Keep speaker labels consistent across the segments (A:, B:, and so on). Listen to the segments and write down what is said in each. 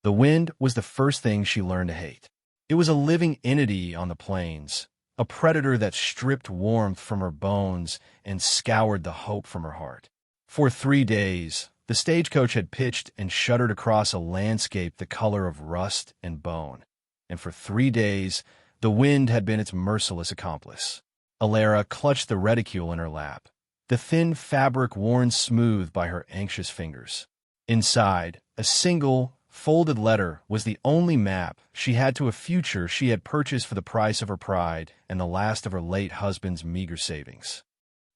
A: The wind was the first thing she learned to hate. It was a living entity on the plains, a predator that stripped warmth from her bones and scoured the hope from her heart. For 3 days, the stagecoach had pitched and shuddered across a landscape the color of rust and bone. And for 3 days, the wind had been its merciless accomplice. Alara clutched the reticule in her lap, the thin fabric worn smooth by her anxious fingers. Inside, a single, folded letter was the only map she had to a future she had purchased for the price of her pride and the last of her late husband's meager savings.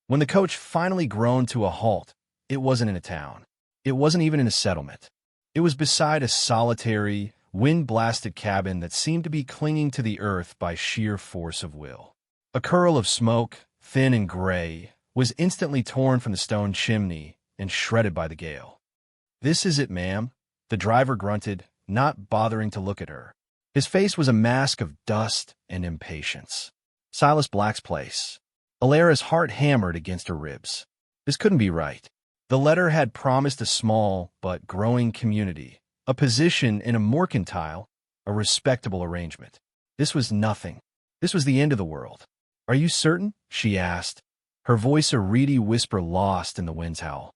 A: When the coach finally groaned to a halt, it wasn't in a town. It wasn't even in a settlement. It was beside a solitary, wind-blasted cabin that seemed to be clinging to the earth by sheer force of will. A curl of smoke, thin and gray, was instantly torn from the stone chimney and shredded by the gale. "This is it, ma'am," the driver grunted, not bothering to look at her. His face was a mask of dust and impatience. Silas Black's place. Alara's heart hammered against her ribs. This couldn't be right. The letter had promised a small but growing community, a position in a mercantile, a respectable arrangement. This was nothing. This was the end of the world. "Are you certain?" she asked, her voice a reedy whisper lost in the wind's howl.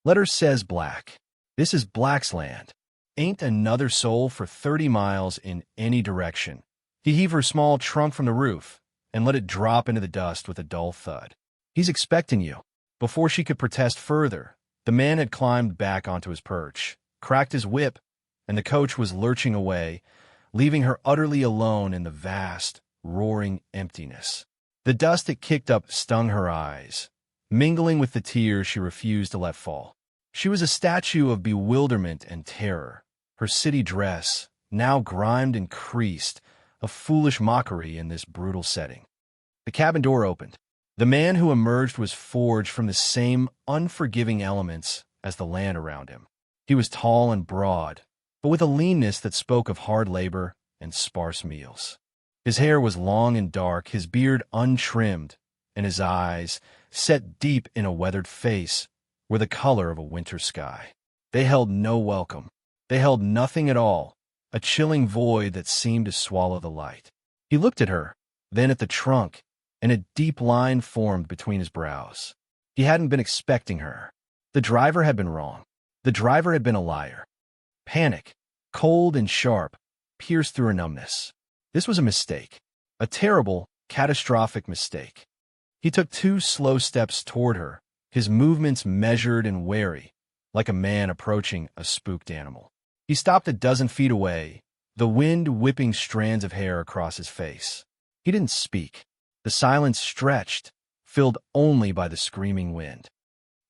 A: "Letter says Black. This is Black's land. Ain't another soul for 30 miles in any direction." He heaved her small trunk from the roof and let it drop into the dust with a dull thud. "He's expecting you." Before she could protest further, the man had climbed back onto his perch, cracked his whip, and the coach was lurching away, leaving her utterly alone in the vast, roaring emptiness. The dust it kicked up stung her eyes, mingling with the tears she refused to let fall. She was a statue of bewilderment and terror, her city dress, now grimed and creased, a foolish mockery in this brutal setting. The cabin door opened. The man who emerged was forged from the same unforgiving elements as the land around him. He was tall and broad, but with a leanness that spoke of hard labor and sparse meals. His hair was long and dark, his beard untrimmed, and his eyes, set deep in a weathered face, were the color of a winter sky. They held no welcome. They held nothing at all, a chilling void that seemed to swallow the light. He looked at her, then at the trunk, and a deep line formed between his brows. He hadn't been expecting her. The driver had been wrong. The driver had been a liar. Panic, cold and sharp, pierced through her numbness. This was a mistake, a terrible, catastrophic mistake. He took 2 slow steps toward her, his movements measured and wary, like a man approaching a spooked animal. He stopped a dozen feet away, the wind whipping strands of hair across his face. He didn't speak. The silence stretched, filled only by the screaming wind.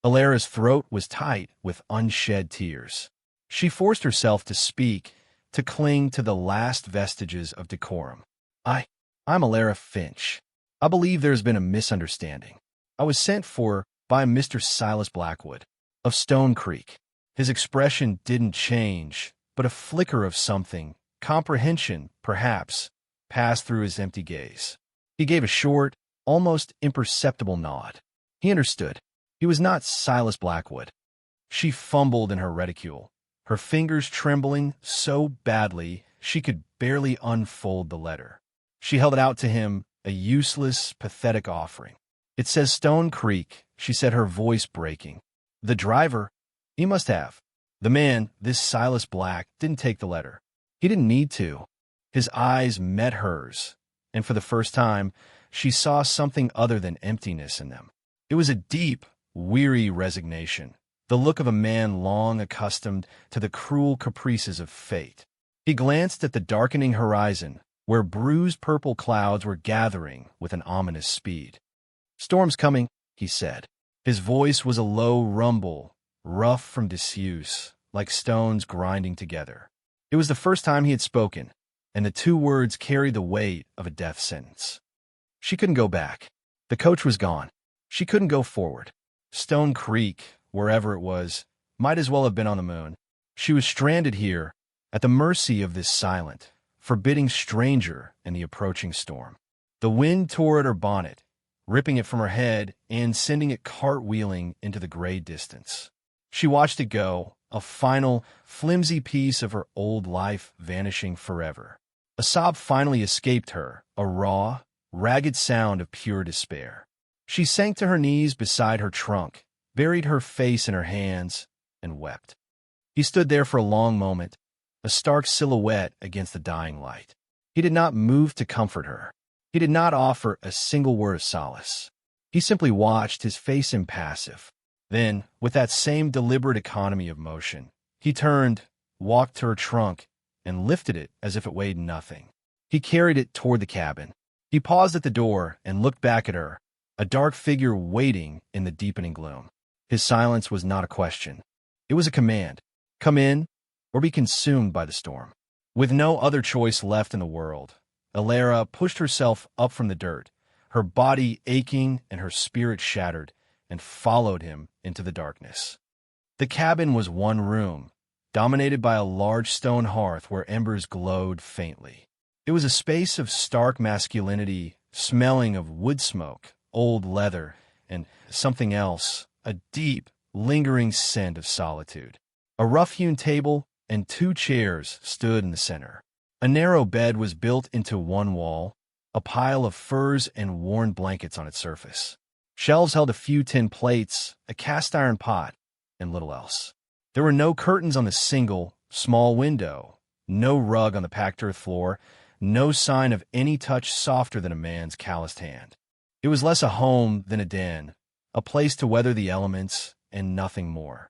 A: Alara's throat was tight with unshed tears. She forced herself to speak, to cling to the last vestiges of decorum. I'm Alara Finch. I believe there has been a misunderstanding. I was sent for by Mr. Silas Blackwood, of Stone Creek." His expression didn't change, but a flicker of something, comprehension, perhaps, passed through his empty gaze. He gave a short, almost imperceptible nod. He understood. He was not Silas Blackwood. She fumbled in her reticule, her fingers trembling so badly she could barely unfold the letter. She held it out to him, a useless, pathetic offering. "It says Stone Creek," she said, her voice breaking. "The driver, he must have." The man, this Silas Black, didn't take the letter. He didn't need to. His eyes met hers, and for the first time, she saw something other than emptiness in them. It was a deep, weary resignation, the look of a man long accustomed to the cruel caprices of fate. He glanced at the darkening horizon, where bruised purple clouds were gathering with an ominous speed. "Storm's coming," he said. His voice was a low rumble, rough from disuse, like stones grinding together. It was the first time he had spoken, and the 2 words carried the weight of a death sentence. She couldn't go back. The coach was gone. She couldn't go forward. Stone Creek, wherever it was, might as well have been on the moon. She was stranded here, at the mercy of this silent, forbidding stranger in the approaching storm. The wind tore at her bonnet, ripping it from her head and sending it cartwheeling into the gray distance. She watched it go, a final, flimsy piece of her old life vanishing forever. A sob finally escaped her, a raw, ragged sound of pure despair. She sank to her knees beside her trunk, buried her face in her hands, and wept. He stood there for a long moment, a stark silhouette against the dying light. He did not move to comfort her. He did not offer a single word of solace. He simply watched, his face impassive. Then, with that same deliberate economy of motion, he turned, walked to her trunk, and lifted it as if it weighed nothing. He carried it toward the cabin. He paused at the door and looked back at her, a dark figure waiting in the deepening gloom. His silence was not a question. It was a command. Come in, or be consumed by the storm. With no other choice left in the world, Alara pushed herself up from the dirt, her body aching and her spirit shattered, and followed him into the darkness. The cabin was one room, dominated by a large stone hearth where embers glowed faintly. It was a space of stark masculinity, smelling of wood smoke, old leather, and something else, a deep, lingering scent of solitude. A rough-hewn table and 2 chairs stood in the center. A narrow bed was built into one wall, a pile of furs and worn blankets on its surface. Shelves held a few tin plates, a cast-iron pot, and little else. There were no curtains on the single, small window, no rug on the packed earth floor, no sign of any touch softer than a man's calloused hand. It was less a home than a den, a place to weather the elements, and nothing more.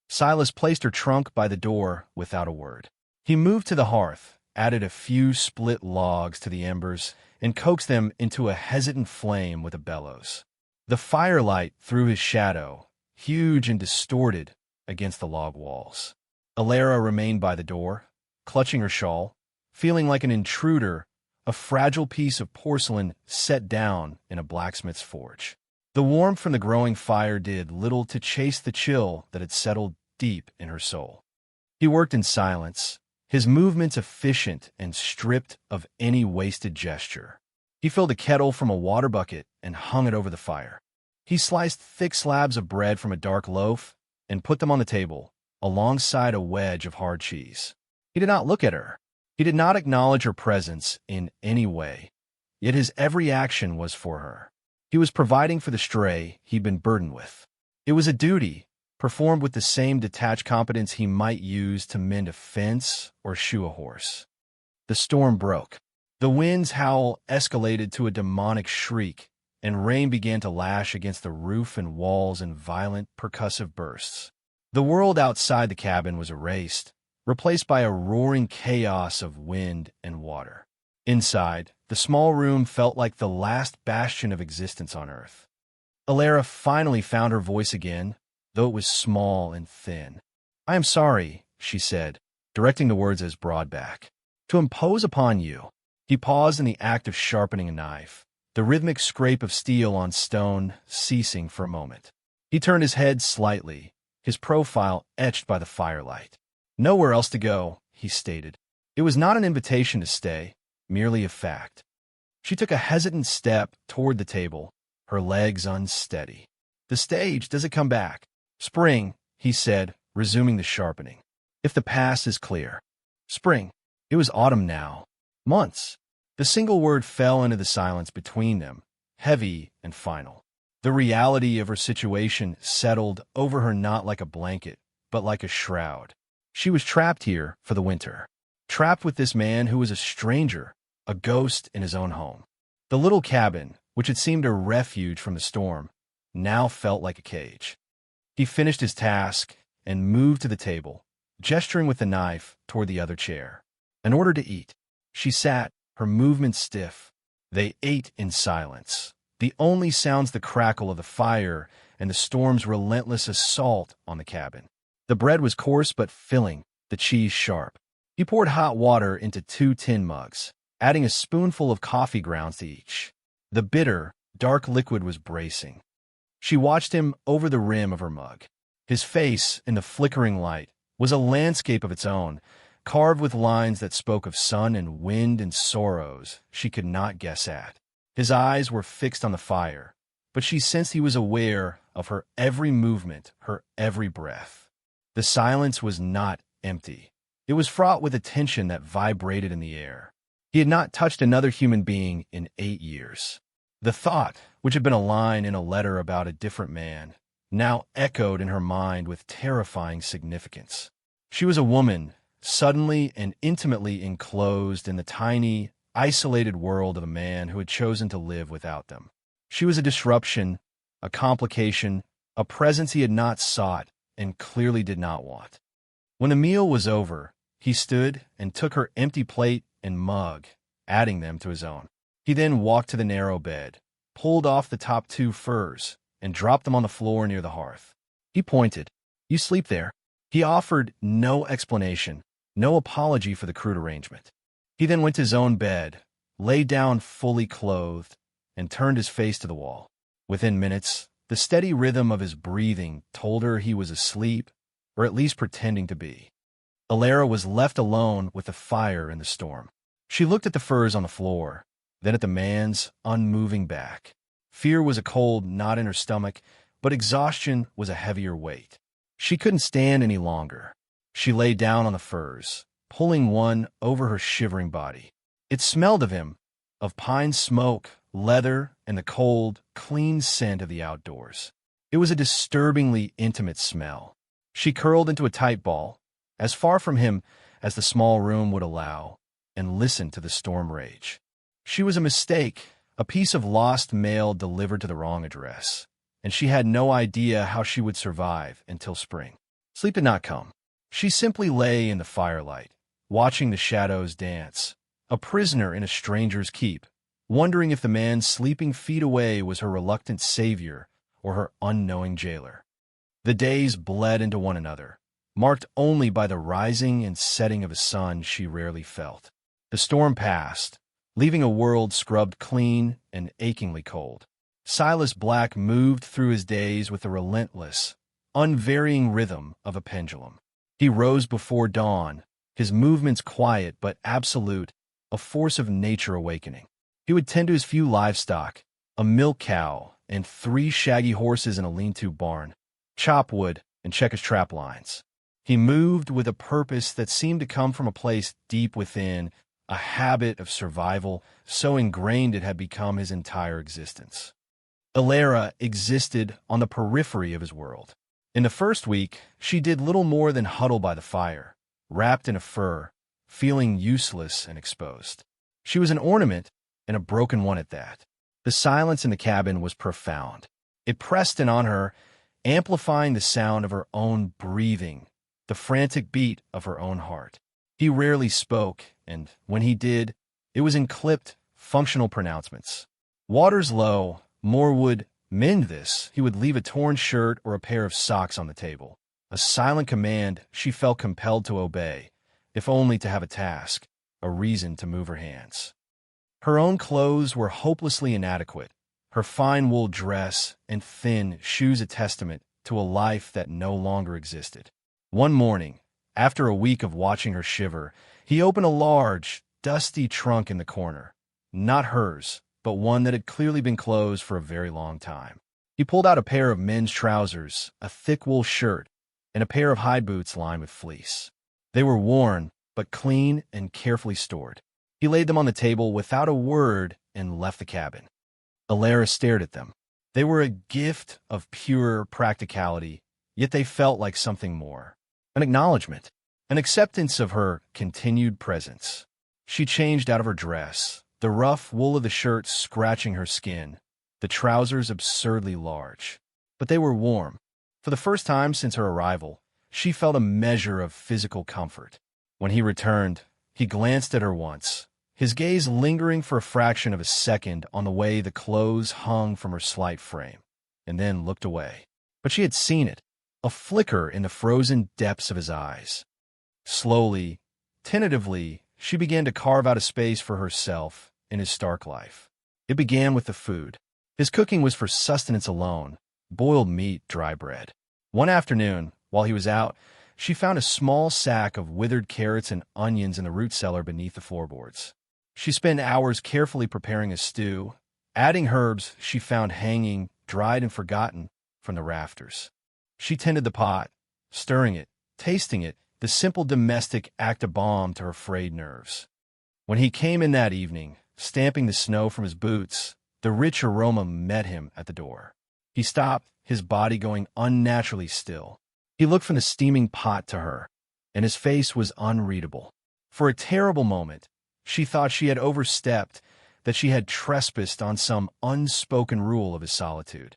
A: Silas placed her trunk by the door without a word. He moved to the hearth, added a few split logs to the embers, and coaxed them into a hesitant flame with a bellows. The firelight threw his shadow, huge and distorted, against the log walls. Alara remained by the door, clutching her shawl, feeling like an intruder, a fragile piece of porcelain set down in a blacksmith's forge. The warmth from the growing fire did little to chase the chill that had settled deep in her soul. He worked in silence, his movements efficient and stripped of any wasted gesture. He filled a kettle from a water bucket and hung it over the fire. He sliced thick slabs of bread from a dark loaf and put them on the table, alongside a wedge of hard cheese. He did not look at her. He did not acknowledge her presence in any way, yet his every action was for her. He was providing for the stray he'd been burdened with. It was a duty, performed with the same detached competence he might use to mend a fence or shoe a horse. The storm broke. The wind's howl escalated to a demonic shriek, and rain began to lash against the roof and walls in violent, percussive bursts. The world outside the cabin was erased, replaced by a roaring chaos of wind and water. Inside, the small room felt like the last bastion of existence on Earth. Alara finally found her voice again, though it was small and thin. "I am sorry," she said, directing the words at his broad back, "to impose upon you." He paused in the act of sharpening a knife, the rhythmic scrape of steel on stone ceasing for a moment. He turned his head slightly, his profile etched by the firelight. "Nowhere else to go," he stated. It was not an invitation to stay, merely a fact. She took a hesitant step toward the table, her legs unsteady. "The stage doesn't come back. Spring," he said, resuming the sharpening. "If the past is clear." Spring. It was autumn now. Months. The single word fell into the silence between them, heavy and final. The reality of her situation settled over her not like a blanket, but like a shroud. She was trapped here for the winter. Trapped with this man who was a stranger, a ghost in his own home. The little cabin, which had seemed a refuge from the storm, now felt like a cage. He finished his task and moved to the table, gesturing with the knife toward the other chair. In order to eat, she sat, her movements stiff. They ate in silence, the only sounds the crackle of the fire and the storm's relentless assault on the cabin. The bread was coarse but filling, the cheese sharp. He poured hot water into 2 tin mugs, adding a spoonful of coffee grounds to each. The bitter, dark liquid was bracing. She watched him over the rim of her mug. His face, in the flickering light, was a landscape of its own, carved with lines that spoke of sun and wind and sorrows she could not guess at. His eyes were fixed on the fire, but she sensed he was aware of her every movement, her every breath. The silence was not empty. It was fraught with a tension that vibrated in the air. He had not touched another human being in 8 years. The thought, which had been a line in a letter about a different man, now echoed in her mind with terrifying significance. She was a woman, suddenly and intimately enclosed in the tiny, isolated world of a man who had chosen to live without them. She was a disruption, a complication, a presence he had not sought and clearly did not want. When the meal was over, he stood and took her empty plate and mug, adding them to his own. He then walked to the narrow bed, pulled off the top 2 furs, and dropped them on the floor near the hearth. He pointed. "You sleep there." He offered no explanation, no apology for the crude arrangement. He then went to his own bed, lay down fully clothed, and turned his face to the wall. Within minutes, the steady rhythm of his breathing told her he was asleep, or at least pretending to be. Alara was left alone with the fire in the storm. She looked at the furs on the floor, then at the man's unmoving back. Fear was a cold knot in her stomach, but exhaustion was a heavier weight. She couldn't stand any longer. She lay down on the furs, pulling one over her shivering body. It smelled of him, of pine smoke, leather, and the cold, clean scent of the outdoors. It was a disturbingly intimate smell. She curled into a tight ball, as far from him as the small room would allow, and listened to the storm rage. She was a mistake, a piece of lost mail delivered to the wrong address, and she had no idea how she would survive until spring. Sleep did not come. She simply lay in the firelight, watching the shadows dance, a prisoner in a stranger's keep, wondering if the man sleeping feet away was her reluctant savior or her unknowing jailer. The days bled into one another, marked only by the rising and setting of a sun she rarely felt. The storm passed, leaving a world scrubbed clean and achingly cold. Silas Black moved through his days with the relentless, unvarying rhythm of a pendulum. He rose before dawn, his movements quiet but absolute, a force of nature awakening. He would tend to his few livestock, a milk cow and 3 shaggy horses in a lean-to barn, chop wood and check his trap lines. He moved with a purpose that seemed to come from a place deep within, a habit of survival so ingrained it had become his entire existence. Alara existed on the periphery of his world. In the first week, she did little more than huddle by the fire, wrapped in a fur, feeling useless and exposed. She was an ornament, and a broken one at that. The silence in the cabin was profound. It pressed in on her, amplifying the sound of her own breathing, the frantic beat of her own heart. He rarely spoke, and when he did, it was in clipped, functional pronouncements. "Water's low. More would mend this." He would leave a torn shirt or a pair of socks on the table. A silent command she felt compelled to obey, if only to have a task, a reason to move her hands. Her own clothes were hopelessly inadequate, her fine wool dress and thin shoes a testament to a life that no longer existed. One morning, after a week of watching her shiver, he opened a large, dusty trunk in the corner. Not hers, but one that had clearly been closed for a very long time. He pulled out a pair of men's trousers, a thick wool shirt, and a pair of hide boots lined with fleece. They were worn, but clean and carefully stored. He laid them on the table without a word and left the cabin. Alara stared at them. They were a gift of pure practicality, yet they felt like something more. An acknowledgement, an acceptance of her continued presence. She changed out of her dress, the rough wool of the shirt scratching her skin, the trousers absurdly large. But they were warm. For the first time since her arrival, she felt a measure of physical comfort. When he returned, he glanced at her once, his gaze lingering for a fraction of a second on the way the clothes hung from her slight frame, and then looked away. But she had seen it, a flicker in the frozen depths of his eyes. Slowly, tentatively, she began to carve out a space for herself in his stark life. It began with the food. His cooking was for sustenance alone, boiled meat, dry bread. One afternoon, while he was out, she found a small sack of withered carrots and onions in the root cellar beneath the floorboards. She spent hours carefully preparing a stew, adding herbs she found hanging, dried and forgotten, from the rafters. She tended the pot, stirring it, Tasting it, the simple domestic act a balm to her frayed nerves. When he came in that evening, stamping the snow from his boots, the rich aroma met him at the door. He stopped, his body going unnaturally still. He looked from the steaming pot to her, and his face was unreadable. For a terrible moment, she thought she had overstepped, that she had trespassed on some unspoken rule of his solitude.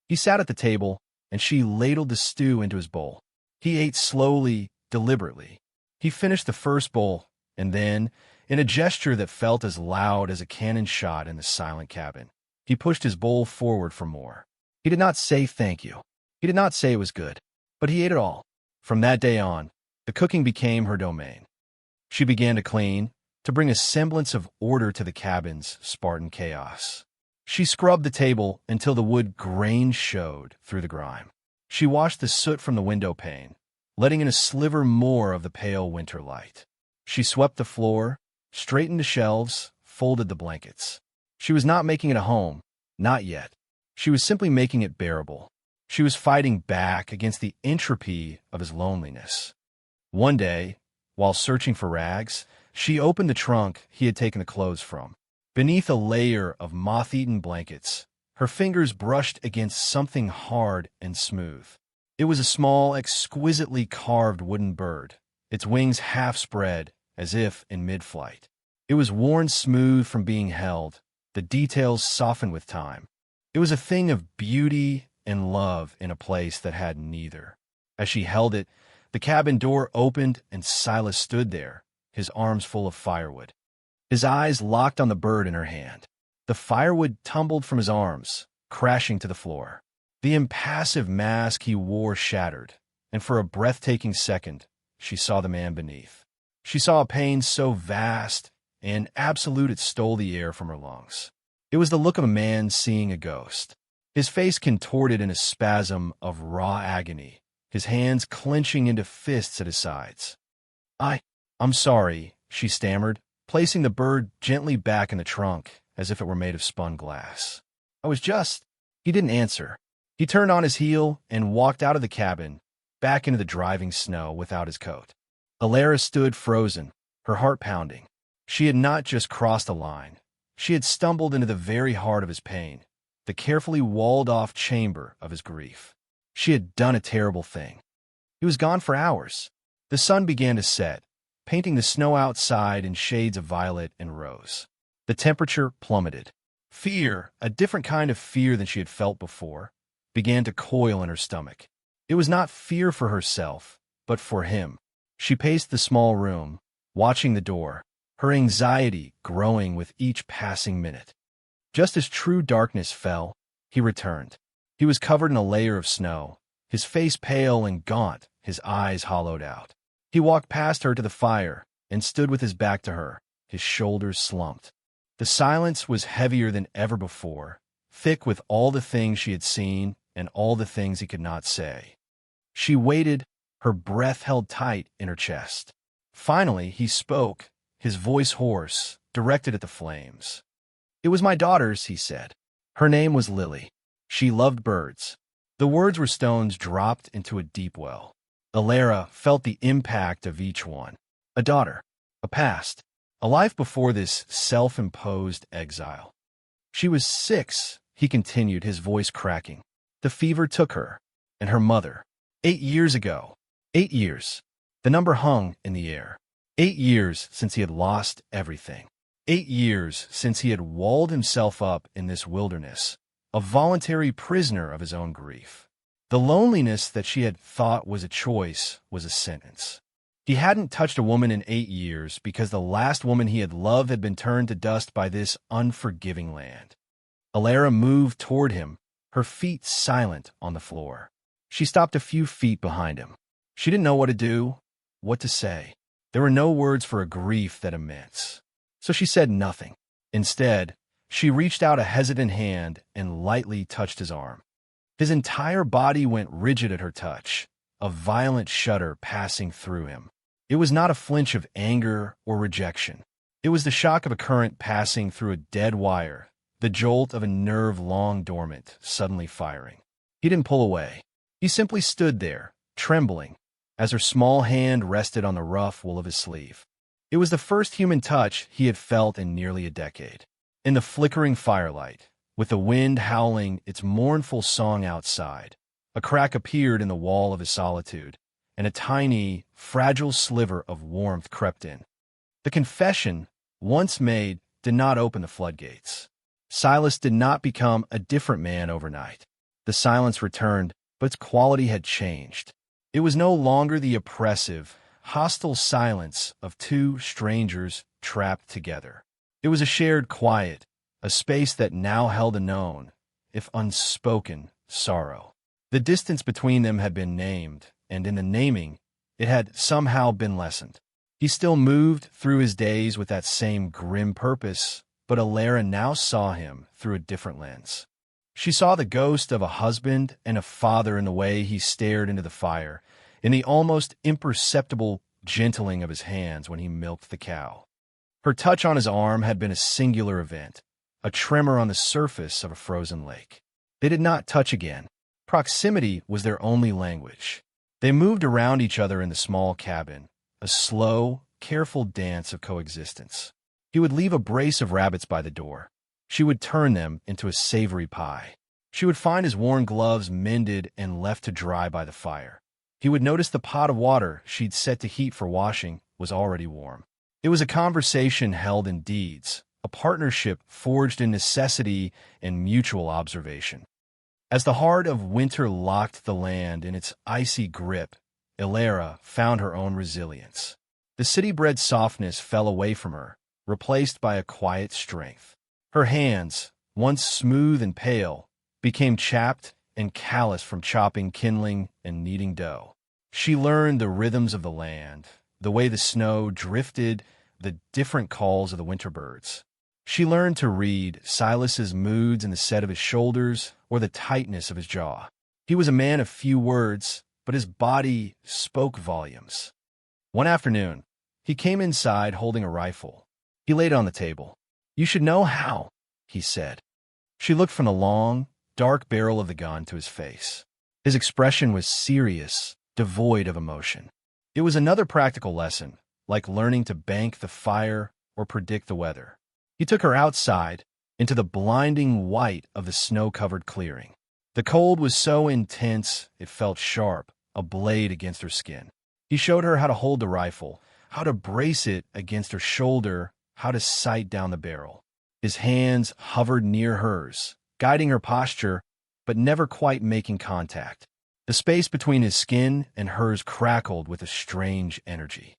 A: He sat at the table, and she ladled the stew into his bowl. He ate slowly, deliberately. He finished the first bowl, and then, in a gesture that felt as loud as a cannon shot in the silent cabin, he pushed his bowl forward for more. He did not say thank you. He did not say it was good, but he ate it all. From that day on, the cooking became her domain. She began to clean, to bring a semblance of order to the cabin's Spartan chaos. She scrubbed the table until the wood grain showed through the grime. She washed the soot from the window pane, letting in a sliver more of the pale winter light. She swept the floor, straightened the shelves, folded the blankets. She was not making it a home, not yet. She was simply making it bearable. She was fighting back against the entropy of his loneliness. One day, while searching for rags, she opened the trunk he had taken the clothes from. Beneath a layer of moth-eaten blankets, her fingers brushed against something hard and smooth. It was a small, exquisitely carved wooden bird, its wings half spread, as if in mid-flight. It was worn smooth from being held, the details softened with time. It was a thing of beauty and love in a place that had neither. As she held it, the cabin door opened and Silas stood there, his arms full of firewood. His eyes locked on the bird in her hand. The firewood tumbled from his arms, crashing to the floor. The impassive mask he wore shattered, and for a breathtaking second, she saw the man beneath. She saw a pain so vast and absolute it stole the air from her lungs. It was the look of a man seeing a ghost. His face contorted in a spasm of raw agony, his hands clenching into fists at his sides. I'm sorry, she stammered, placing the bird gently back in the trunk as if it were made of spun glass. He didn't answer. He turned on his heel and walked out of the cabin, back into the driving snow without his coat. Alara stood frozen, her heart pounding. She had not just crossed a line. She had stumbled into the very heart of his pain, the carefully walled-off chamber of his grief. She had done a terrible thing. He was gone for hours. The sun began to set, painting the snow outside in shades of violet and rose. The temperature plummeted. Fear, a different kind of fear than she had felt before, began to coil in her stomach. It was not fear for herself, but for him. She paced the small room, watching the door, her anxiety growing with each passing minute. Just as true darkness fell, he returned. He was covered in a layer of snow, his face pale and gaunt, his eyes hollowed out. He walked past her to the fire and stood with his back to her, his shoulders slumped. The silence was heavier than ever before, thick with all the things she had seen and all the things he could not say. She waited, her breath held tight in her chest. Finally, he spoke, his voice hoarse, directed at the flames. "It was my daughter's," he said. Her name was Lily. She loved birds. The words were stones dropped into a deep well. Alara felt the impact of each one. A daughter, a past, a life before this self-imposed exile. She was 6, he continued, his voice cracking. The fever took her, and her mother. 8 years ago. 8 years. The number hung in the air. 8 years since he had lost everything. 8 years since he had walled himself up in this wilderness, a voluntary prisoner of his own grief. The loneliness that she had thought was a choice was a sentence. He hadn't touched a woman in 8 years because the last woman he had loved had been turned to dust by this unforgiving land. Alara moved toward him, her feet silent on the floor. She stopped a few feet behind him. She didn't know what to do, what to say. There were no words for a grief that immense. So she said nothing. Instead, she reached out a hesitant hand and lightly touched his arm. His entire body went rigid at her touch, a violent shudder passing through him. It was not a flinch of anger or rejection. It was the shock of a current passing through a dead wire, the jolt of a nerve long dormant, suddenly firing. He didn't pull away. He simply stood there, trembling, as her small hand rested on the rough wool of his sleeve. It was the first human touch he had felt in nearly a decade. In the flickering firelight, with the wind howling its mournful song outside, a crack appeared in the wall of his solitude, and a tiny, fragile sliver of warmth crept in. The confession, once made, did not open the floodgates. Silas did not become a different man overnight. The silence returned, but its quality had changed. It was no longer the oppressive, hostile silence of two strangers trapped together. It was a shared quiet, a space that now held a known, if unspoken, sorrow. The distance between them had been named, and in the naming, it had somehow been lessened. He still moved through his days with that same grim purpose, but Alara now saw him through a different lens. She saw the ghost of a husband and a father in the way he stared into the fire, in the almost imperceptible gentling of his hands when he milked the cow. Her touch on his arm had been a singular event, a tremor on the surface of a frozen lake. They did not touch again. Proximity was their only language. They moved around each other in the small cabin, a slow, careful dance of coexistence. He would leave a brace of rabbits by the door. She would turn them into a savory pie. She would find his worn gloves mended and left to dry by the fire. He would notice the pot of water she'd set to heat for washing was already warm. It was a conversation held in deeds, a partnership forged in necessity and mutual observation. As the heart of winter locked the land in its icy grip, Alara found her own resilience. The city-bred softness fell away from her, replaced by a quiet strength. Her hands, once smooth and pale, became chapped and callous from chopping kindling and kneading dough. She learned the rhythms of the land, the way the snow drifted, the different calls of the winter birds. She learned to read Silas's moods in the set of his shoulders or the tightness of his jaw. He was a man of few words, but his body spoke volumes. One afternoon, he came inside holding a rifle. He laid it on the table. "You should know how," he said. She looked from the long, dark barrel of the gun to his face. His expression was serious, devoid of emotion. It was another practical lesson, like learning to bank the fire or predict the weather. He took her outside, into the blinding white of the snow-covered clearing. The cold was so intense it felt sharp, a blade against her skin. He showed her how to hold the rifle, how to brace it against her shoulder, how to sight down the barrel. His hands hovered near hers, guiding her posture, but never quite making contact. The space between his skin and hers crackled with a strange energy.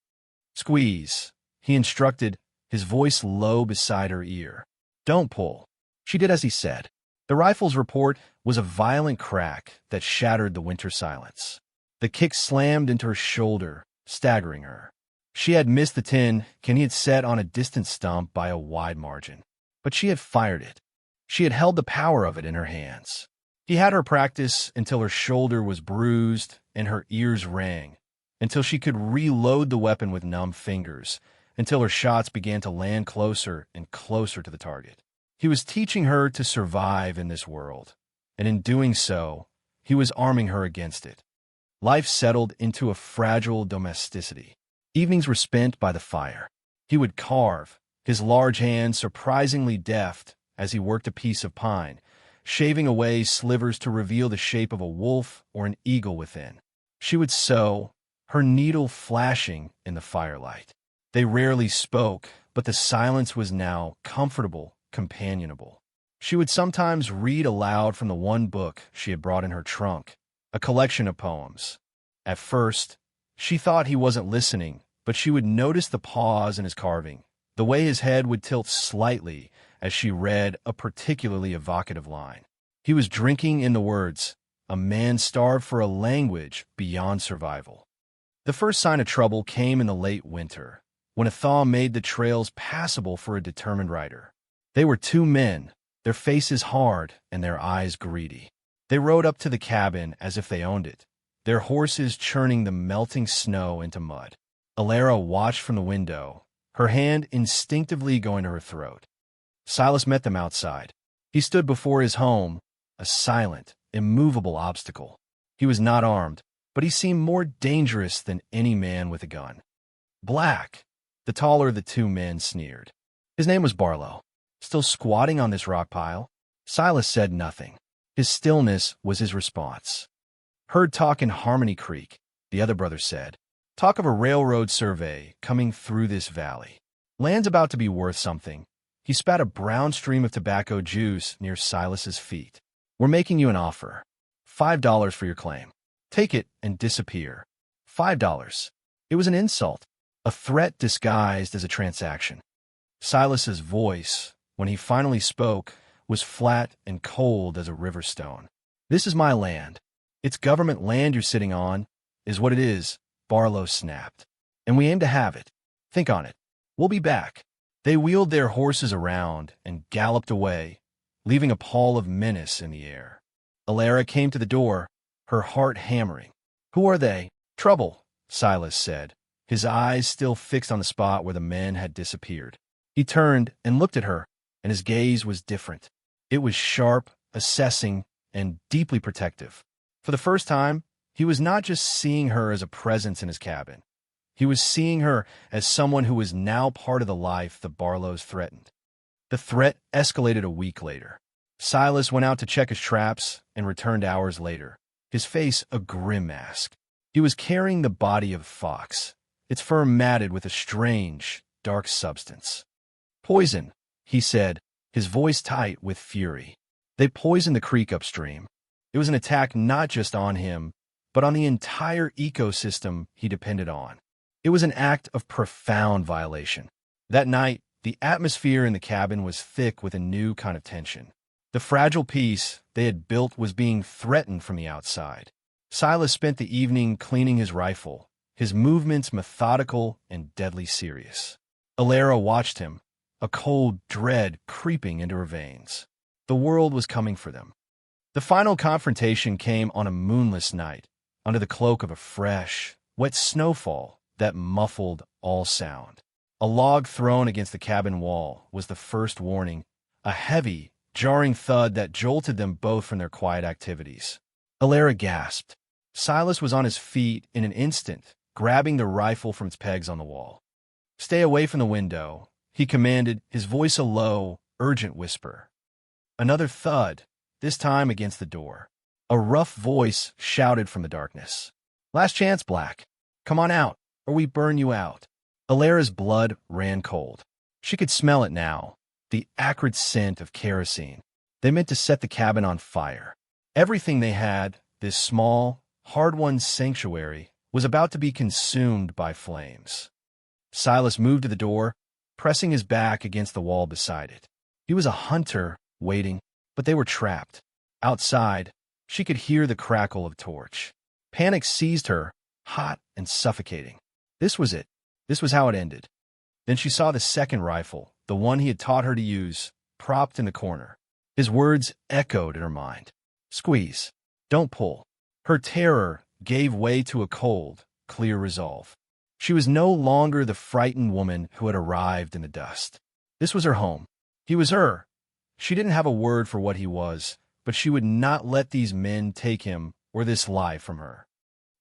A: "Squeeze," he instructed, his voice low beside her ear. "Don't pull." She did as he said. The rifle's report was a violent crack that shattered the winter silence. The kick slammed into her shoulder, staggering her. She had missed the tin can he had set on a distant stump by a wide margin. But she had fired it. She had held the power of it in her hands. He had her practice until her shoulder was bruised and her ears rang, until she could reload the weapon with numb fingers, until her shots began to land closer and closer to the target. He was teaching her to survive in this world, and in doing so, he was arming her against it. Life settled into a fragile domesticity. Evenings were spent by the fire. He would carve, his large hands surprisingly deft as he worked a piece of pine, shaving away slivers to reveal the shape of a wolf or an eagle within. She would sew, her needle flashing in the firelight. They rarely spoke, but the silence was now comfortable, companionable. She would sometimes read aloud from the one book she had brought in her trunk, a collection of poems. At first, she thought he wasn't listening, but she would notice the pause in his carving, the way his head would tilt slightly as she read a particularly evocative line. He was drinking in the words, "A man starved for a language beyond survival." The first sign of trouble came in the late winter, when a thaw made the trails passable for a determined rider. They were two men, their faces hard and their eyes greedy. They rode up to the cabin as if they owned it, their horses churning the melting snow into mud. Alara watched from the window, her hand instinctively going to her throat. Silas met them outside. He stood before his home, a silent, immovable obstacle. He was not armed, but he seemed more dangerous than any man with a gun. Black, the taller of the two men, sneered. His name was Barlow. Still squatting on this rock pile? Silas said nothing. His stillness was his response. Heard talk in Harmony Creek, the other brother said. Talk of a railroad survey coming through this valley. Land's about to be worth something. He spat a brown stream of tobacco juice near Silas's feet. We're making you an offer. $5 for your claim. Take it and disappear. $5. It was an insult, a threat disguised as a transaction. Silas's voice, when he finally spoke, was flat and cold as a river stone. This is my land. It's government land you're sitting on, is what it is, Barlow snapped. And we aim to have it. Think on it. We'll be back. They wheeled their horses around and galloped away, leaving a pall of menace in the air. Alara came to the door, her heart hammering. Who are they? Trouble, Silas said, his eyes still fixed on the spot where the men had disappeared. He turned and looked at her, and his gaze was different. It was sharp, assessing, and deeply protective. For the first time, he was not just seeing her as a presence in his cabin. He was seeing her as someone who was now part of the life the Barlows threatened. The threat escalated a week later. Silas went out to check his traps and returned hours later, his face a grim mask. He was carrying the body of Fox, its fur matted with a strange, dark substance. Poison, he said, his voice tight with fury. They poisoned the creek upstream. It was an attack not just on him, but on the entire ecosystem he depended on. It was an act of profound violation. That night, the atmosphere in the cabin was thick with a new kind of tension. The fragile peace they had built was being threatened from the outside. Silas spent the evening cleaning his rifle, his movements methodical and deadly serious. Alara watched him, a cold dread creeping into her veins. The world was coming for them. The final confrontation came on a moonless night, under the cloak of a fresh, wet snowfall that muffled all sound. A log thrown against the cabin wall was the first warning, a heavy, jarring thud that jolted them both from their quiet activities. Alara gasped. Silas was on his feet in an instant, grabbing the rifle from its pegs on the wall. Stay away from the window, he commanded, his voice a low, urgent whisper. Another thud, this time against the door. A rough voice shouted from the darkness. Last chance, Black. Come on out, or we burn you out. Alara's blood ran cold. She could smell it now, the acrid scent of kerosene. They meant to set the cabin on fire. Everything they had, this small, hard-won sanctuary, was about to be consumed by flames. Silas moved to the door, pressing his back against the wall beside it. He was a hunter, waiting, but they were trapped. Outside, she could hear the crackle of a torch. Panic seized her, hot and suffocating. This was it. This was how it ended. Then she saw the second rifle, the one he had taught her to use, propped in the corner. His words echoed in her mind. Squeeze. Don't pull. Her terror gave way to a cold, clear resolve. She was no longer the frightened woman who had arrived in the dust. This was her home. He was her. She didn't have a word for what he was, but she would not let these men take him or this life from her.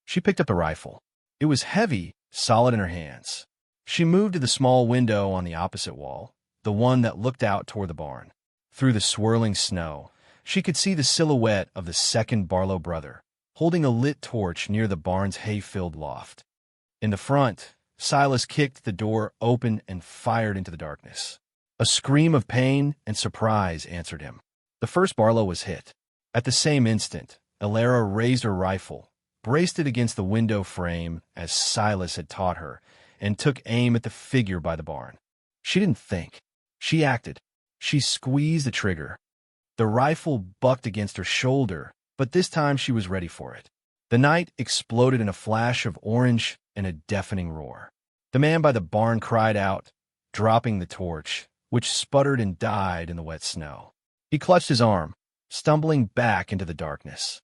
A: She picked up the rifle. It was heavy, solid in her hands. She moved to the small window on the opposite wall, the one that looked out toward the barn. Through the swirling snow, she could see the silhouette of the second Barlow brother, holding a lit torch near the barn's hay-filled loft. In the front, Silas kicked the door open and fired into the darkness. A scream of pain and surprise answered him. The first Barlow was hit. At the same instant, Alara raised her rifle, braced it against the window frame as Silas had taught her, and took aim at the figure by the barn. She didn't think. She acted. She squeezed the trigger. The rifle bucked against her shoulder, but this time she was ready for it. The night exploded in a flash of orange and a deafening roar. The man by the barn cried out, dropping the torch, which sputtered and died in the wet snow. He clutched his arm, stumbling back into the darkness.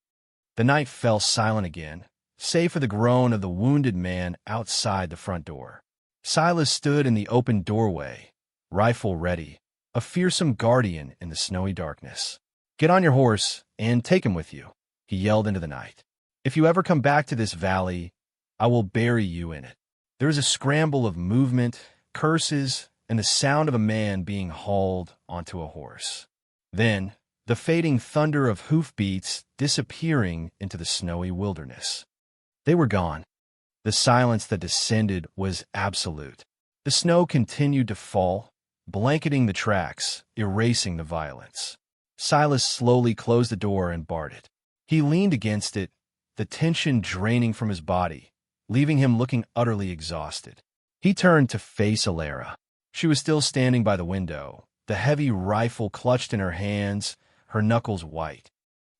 A: The night fell silent again, save for the groan of the wounded man outside the front door. Silas stood in the open doorway, rifle ready, a fearsome guardian in the snowy darkness. Get on your horse and take him with you, he yelled into the night. If you ever come back to this valley, I will bury you in it. There is a scramble of movement, curses, and the sound of a man being hauled onto a horse. Then, the fading thunder of hoofbeats disappearing into the snowy wilderness. They were gone. The silence that descended was absolute. The snow continued to fall, blanketing the tracks, erasing the violence. Silas slowly closed the door and barred it. He leaned against it, the tension draining from his body, leaving him looking utterly exhausted. He turned to face Alara. She was still standing by the window, the heavy rifle clutched in her hands, her knuckles white.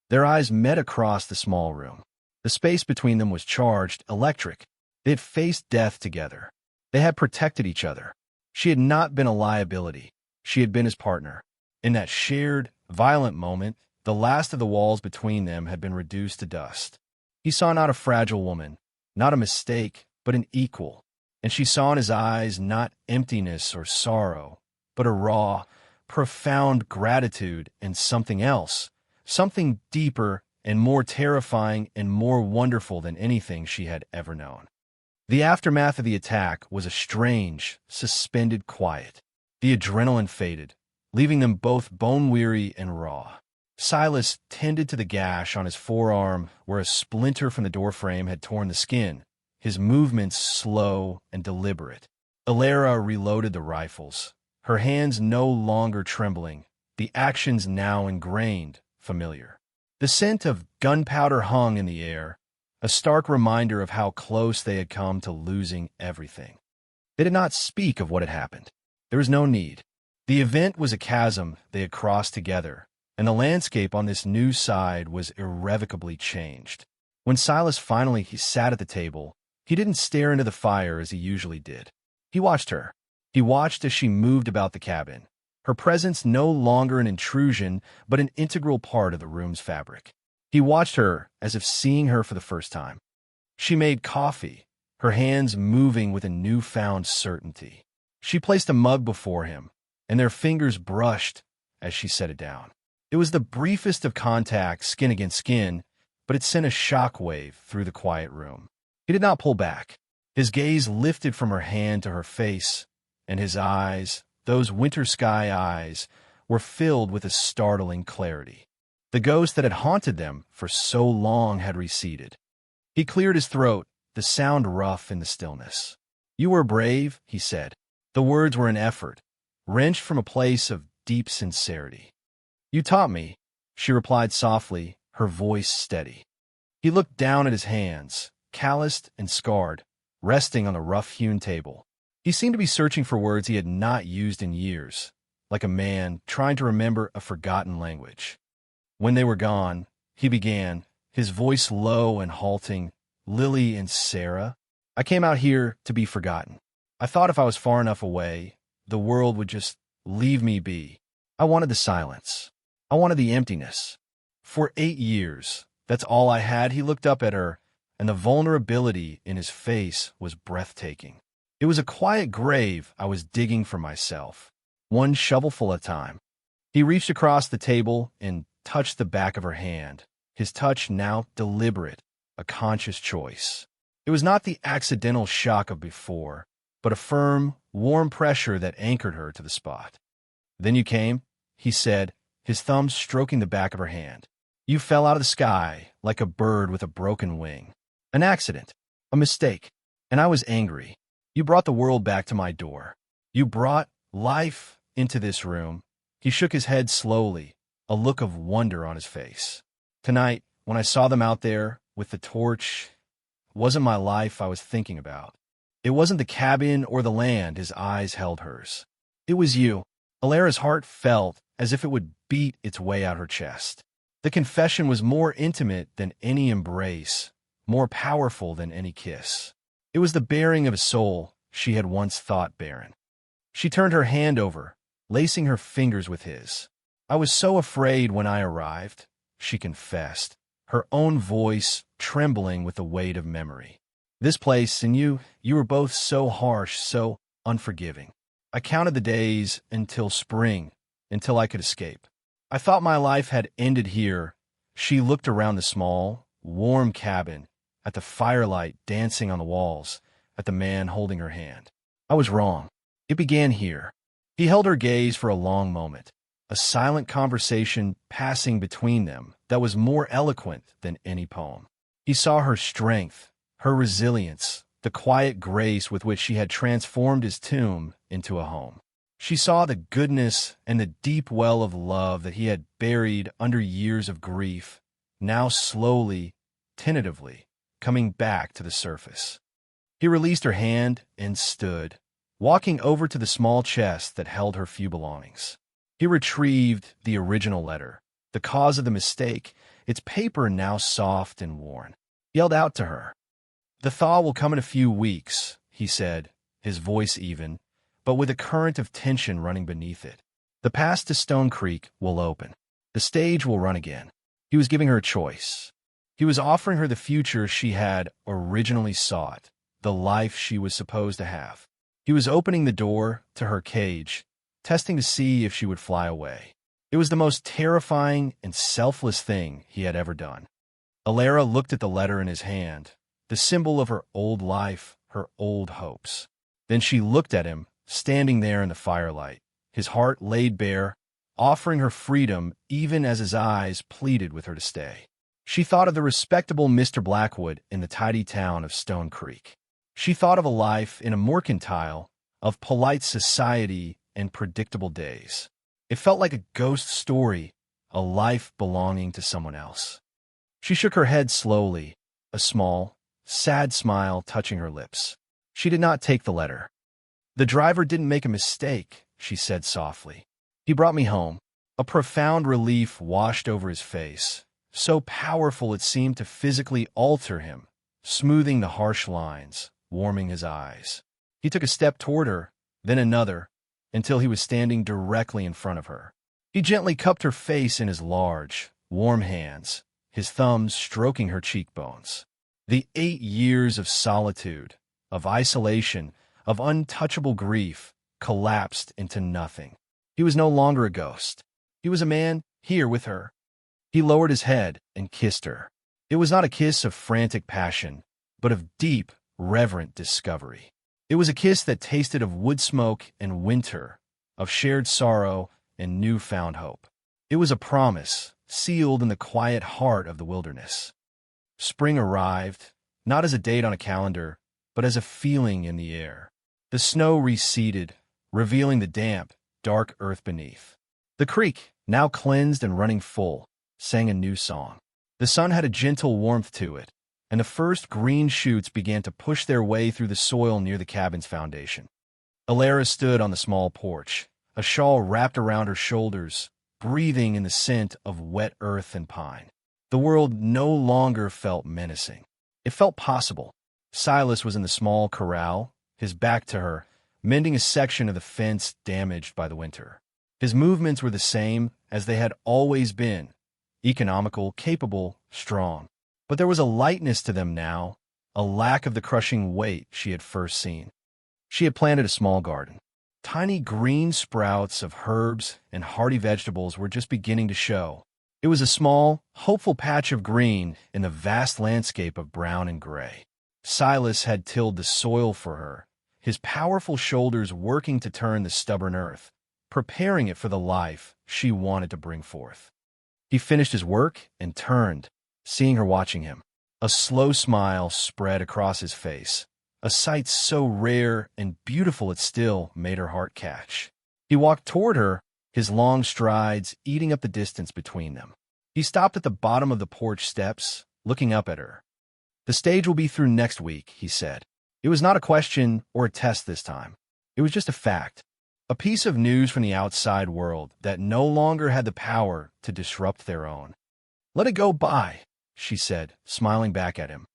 A: Their eyes met across the small room. The space between them was charged, electric. They had faced death together. They had protected each other. She had not been a liability. She had been his partner. In that shared, violent moment, the last of the walls between them had been reduced to dust. He saw not a fragile woman, not a mistake, but an equal. And she saw in his eyes not emptiness or sorrow, but a raw, profound gratitude and something else, something deeper and more terrifying and more wonderful than anything she had ever known. The aftermath of the attack was a strange, suspended quiet. The adrenaline faded, leaving them both bone-weary and raw. Silas tended to the gash on his forearm where a splinter from the doorframe had torn the skin, his movements slow and deliberate. Alara reloaded the rifles, her hands no longer trembling, the actions now ingrained, familiar. The scent of gunpowder hung in the air, a stark reminder of how close they had come to losing everything. They did not speak of what had happened. There was no need. The event was a chasm they had crossed together, and the landscape on this new side was irrevocably changed. When Silas finally sat at the table, he didn't stare into the fire as he usually did. He watched her. He watched as she moved about the cabin, her presence no longer an intrusion, but an integral part of the room's fabric. He watched her as if seeing her for the first time. She made coffee, her hands moving with a newfound certainty. She placed a mug before him, and their fingers brushed as she set it down. It was the briefest of contacts, skin against skin, but it sent a shockwave through the quiet room. He did not pull back. His gaze lifted from her hand to her face, and his eyes, those winter sky eyes, were filled with a startling clarity. The ghost that had haunted them for so long had receded. He cleared his throat, the sound rough in the stillness. "You were brave," he said. The words were an effort, wrenched from a place of deep sincerity. "You taught me," she replied softly, her voice steady. He looked down at his hands, calloused and scarred, resting on the rough-hewn table. He seemed to be searching for words he had not used in years, like a man trying to remember a forgotten language. When they were gone, he began, his voice low and halting, "Lily and Sarah, I came out here to be forgotten. I thought if I was far enough away, the world would just leave me be. I wanted the silence. I wanted the emptiness. For 8 years, that's all I had." He looked up at her, and the vulnerability in his face was breathtaking. "It was a quiet grave I was digging for myself, one shovelful at a time." He reached across the table and touched the back of her hand, his touch now deliberate, a conscious choice. It was not the accidental shock of before, but a firm, warm pressure that anchored her to the spot. "Then you came," he said, his thumb stroking the back of her hand. "You fell out of the sky like a bird with a broken wing. An accident, a mistake, and I was angry. You brought the world back to my door. You brought life into this room." He shook his head slowly, a look of wonder on his face. "Tonight, when I saw them out there with the torch, it wasn't my life I was thinking about. It wasn't the cabin or the land." His eyes held hers. "It was you." Alara's heart felt as if it would beat its way out her chest. The confession was more intimate than any embrace, more powerful than any kiss. It was the baring of a soul she had once thought barren. She turned her hand over, lacing her fingers with his. "I was so afraid when I arrived," she confessed, her own voice trembling with the weight of memory. "This place and you were both so harsh, so unforgiving. I counted the days until spring, until I could escape. I thought my life had ended here." She looked around the small, warm cabin, at the firelight dancing on the walls, at the man holding her hand. I was wrong. It began here. He held her gaze for a long moment, a silent conversation passing between them that was more eloquent than any poem. He saw her strength, her resilience, the quiet grace with which she had transformed his tomb into a home. She saw the goodness and the deep well of love that he had buried under years of grief, now slowly, tentatively, coming back to the surface. He released her hand and stood, walking over to the small chest that held her few belongings. He retrieved the original letter, the cause of the mistake, its paper now soft and worn. He held out to her. "The thaw will come in a few weeks," he said, his voice even, but with a current of tension running beneath it. "The path to Stone Creek will open. The stage will run again." He was giving her a choice. He was offering her the future she had originally sought, the life she was supposed to have. He was opening the door to her cage, testing to see if she would fly away. It was the most terrifying and selfless thing he had ever done. Alara looked at the letter in his hand, the symbol of her old life, her old hopes. Then she looked at him, standing there in the firelight, his heart laid bare, offering her freedom even as his eyes pleaded with her to stay. She thought of the respectable Mr. Blackwood in the tidy town of Stone Creek. She thought of a life in a mercantile, of polite society and predictable days. It felt like a ghost story, a life belonging to someone else. She shook her head slowly, a small, sad smile touching her lips. She did not take the letter. "The driver didn't make a mistake," she said softly. "He brought me home." A profound relief washed over his face, so powerful it seemed to physically alter him, smoothing the harsh lines, warming his eyes. He took a step toward her, then another, until he was standing directly in front of her. He gently cupped her face in his large, warm hands, his thumbs stroking her cheekbones. The 8 years of solitude, of isolation, of untouchable grief, collapsed into nothing. He was no longer a ghost. He was a man here with her. He lowered his head and kissed her. It was not a kiss of frantic passion, but of deep, reverent discovery. It was a kiss that tasted of wood smoke and winter, of shared sorrow and newfound hope. It was a promise, sealed in the quiet heart of the wilderness. Spring arrived, not as a date on a calendar, but as a feeling in the air. The snow receded, revealing the damp, dark earth beneath. The creek, now cleansed and running full, sang a new song. The sun had a gentle warmth to it, and the first green shoots began to push their way through the soil near the cabin's foundation. Alara stood on the small porch, a shawl wrapped around her shoulders, breathing in the scent of wet earth and pine. The world no longer felt menacing. It felt possible. Silas was in the small corral, his back to her, mending a section of the fence damaged by the winter. His movements were the same as they had always been, economical, capable, strong. But there was a lightness to them now, a lack of the crushing weight she had first seen. She had planted a small garden. Tiny green sprouts of herbs and hardy vegetables were just beginning to show. It was a small, hopeful patch of green in the vast landscape of brown and gray. Silas had tilled the soil for her, his powerful shoulders working to turn the stubborn earth, preparing it for the life she wanted to bring forth. He finished his work and turned, seeing her watching him. A slow smile spread across his face, a sight so rare and beautiful it still made her heart catch. He walked toward her, his long strides eating up the distance between them. He stopped at the bottom of the porch steps, looking up at her. "The stage will be through next week," he said. It was not a question or a test this time. It was just a fact, a piece of news from the outside world that no longer had the power to disrupt their own. "Let it go by," she said, smiling back at him.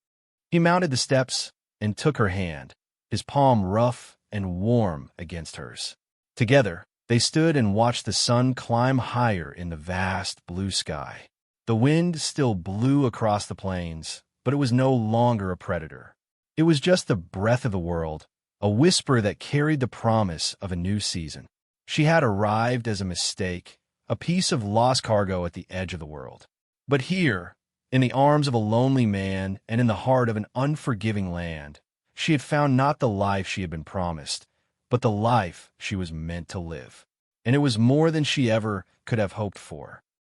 A: He mounted the steps and took her hand, his palm rough and warm against hers. Together, they stood and watched the sun climb higher in the vast blue sky. The wind still blew across the plains, but it was no longer a predator. It was just the breath of the world, a whisper that carried the promise of a new season. She had arrived as a mistake, a piece of lost cargo at the edge of the world. But here, In the arms of a lonely man and in the heart of an unforgiving land, she had found not the life she had been promised, but the life she was meant to live. And it was more than she ever could have hoped for.